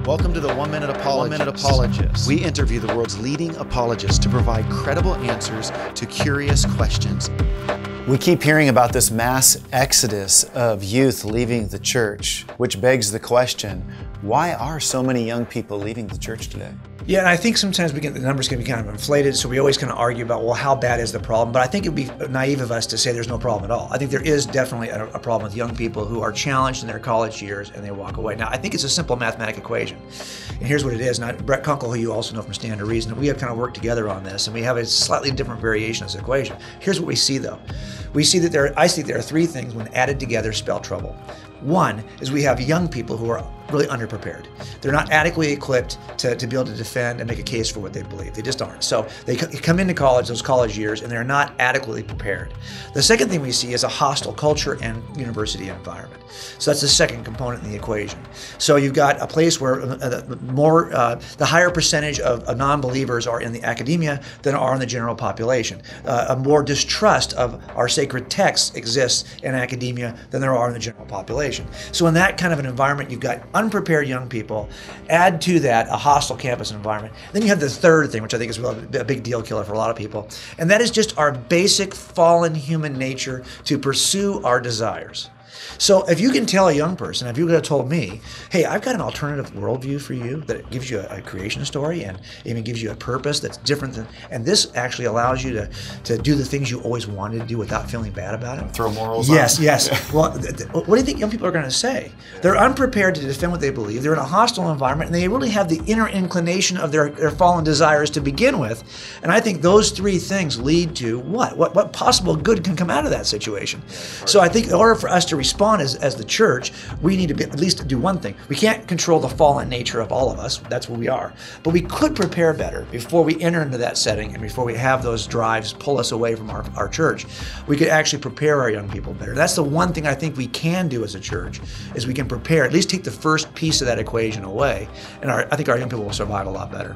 Welcome to the One Minute Apologist. We interview the world's leading apologists to provide credible answers to curious questions. We keep hearing about this mass exodus of youth leaving the church, which begs the question, why are so many young people leaving the church today? Yeah, and I think sometimes the numbers can be kind of inflated, so we always kind of argue about, well, how bad is the problem? But I think it would be naive of us to say there's no problem at all. I think there is definitely a problem with young people who are challenged in their college years and they walk away. Now, I think it's a simple mathematical equation. And here's what it is. And Brett Kunkel, who you also know from Stand to Reason, we have kind of worked together on this, and we have a slightly different variation of this equation. Here's what we see, though. We see that I see there are three things when added together spell trouble. One is we have young people who are really underprepared. They're not adequately equipped to be able to defend and make a case for what they believe. They just aren't. So they come into college, those college years, and they're not adequately prepared. The second thing we see is a hostile culture and university environment. So that's the second component in the equation. So you've got a place where the higher percentage of non-believers are in the academia than are in the general population. A more distrust of our sacred texts exists in academia than there are in the general population. So in that kind of an environment, you've got unprepared young people. Add to that a hostile campus environment. Then you have the third thing, which I think is a big deal killer for a lot of people, and that is just our basic fallen human nature to pursue our desires. So if you can tell a young person, if you could have told me, hey, I've got an alternative worldview for you that gives you a creation story and even gives you a purpose that's different than, and this actually allows you to do the things you always wanted to do without feeling bad about it. Throw morals on. Yes. Well, what do you think young people are going to say? They're unprepared to defend what they believe. They're in a hostile environment, and they really have the inner inclination of their fallen desires to begin with. And I think those three things lead to what possible good can come out of that situation. So I think in order for us to respond as the church, we need to at least do one thing. We can't control the fallen nature of all of us. That's where we are. But we could prepare better before we enter into that setting and before we have those drives pull us away from our church. We could actually prepare our young people better. That's the one thing I think we can do as a church, is we can prepare, at least take the first piece of that equation away, and I think our young people will survive a lot better.